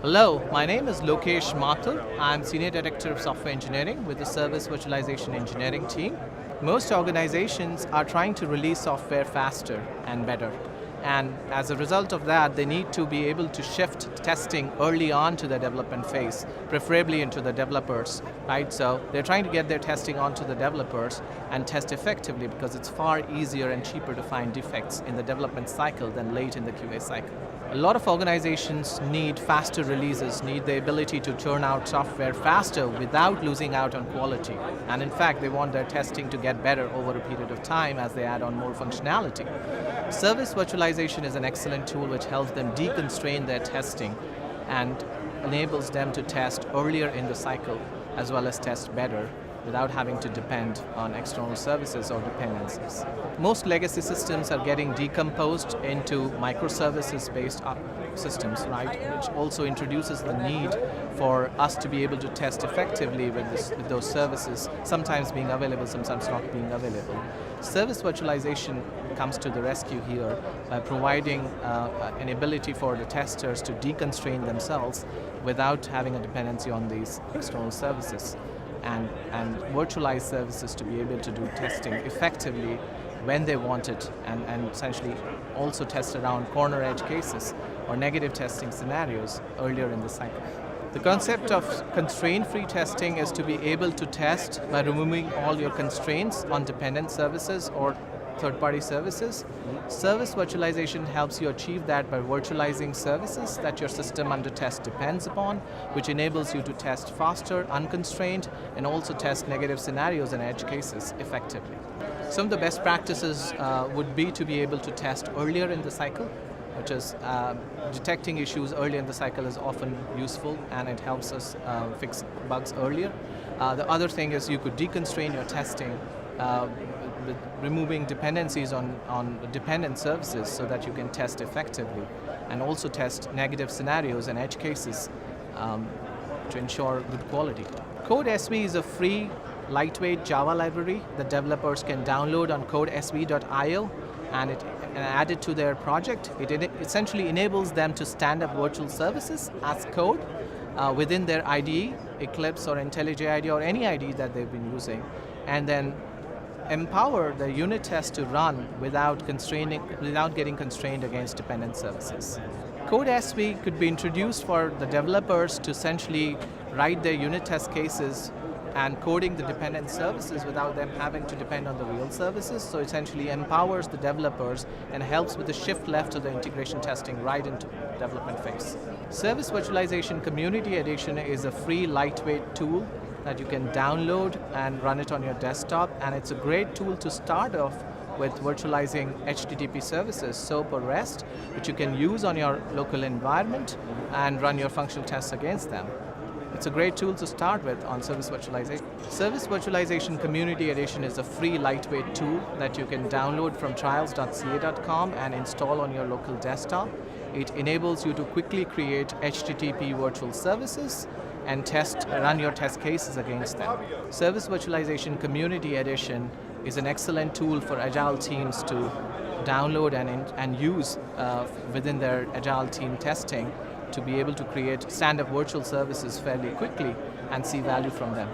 Hello, my name is Lokesh Mathur. I'm Senior Director of Software Engineering with the Service Virtualization Engineering team. Most organizations are trying to release software faster and better. And as a result of that, they need to be able to shift testing early on to the development phase, preferably into the developers, right? So they're trying to get their testing onto the developers and test effectively because it's far easier and cheaper to find defects in the development cycle than late in the QA cycle. A lot of organizations need faster releases, need the ability to churn out software faster without losing out on quality. And in fact, they want their testing to get better over a period of time as they add on more functionality. Service virtualization is an excellent tool which helps them deconstrain their testing and enables them to test earlier in the cycle as well as test better without having to depend on external services or dependencies. Most legacy systems are getting decomposed into microservices-based systems, right? Which also introduces the need for us to be able to test effectively with those services, sometimes being available, sometimes not being available. Service virtualization comes to the rescue here by providing an ability for the testers to deconstrain themselves without having a dependency on these external services. And virtualized services to be able to do testing effectively when they want it and essentially also test around corner edge cases or negative testing scenarios earlier in the cycle. The concept of constraint-free testing is to be able to test by removing all your constraints on dependent services or third-party services. Service virtualization helps you achieve that by virtualizing services that your system under test depends upon, which enables you to test faster, unconstrained, and also test negative scenarios and edge cases effectively. Some of the best practices would be to be able to test earlier in the cycle, which is detecting issues earlier in the cycle is often useful and it helps us fix bugs earlier. The other thing is you could deconstrain your testing with removing dependencies on dependent services so that you can test effectively and also test negative scenarios and edge cases to ensure good quality. CodeSV is a free, lightweight Java library that developers can download on codesv.io and add it to their project. It essentially enables them to stand up virtual services as code within their IDE, Eclipse or IntelliJ IDE or any IDE that they've been using, and then empower the unit test to run without getting constrained against dependent services. CodeSV could be introduced for the developers to essentially write their unit test cases and coding the dependent services without them having to depend on the real services, so essentially empowers the developers and helps with the shift left to the integration testing right into development phase. Service Virtualization Community Edition is a free lightweight tool that you can download and run it on your desktop, and it's a great tool to start off with virtualizing HTTP services, SOAP or REST, which you can use on your local environment and run your functional tests against them. It's a great tool to start with on Service Virtualization. Service Virtualization Community Edition is a free lightweight tool that you can download from trials.ca.com and install on your local desktop. It enables you to quickly create HTTP virtual services and run your test cases against them. Service Virtualization Community Edition is an excellent tool for Agile teams to download and use within their Agile team testing to be able to create stand-up virtual services fairly quickly and see value from them.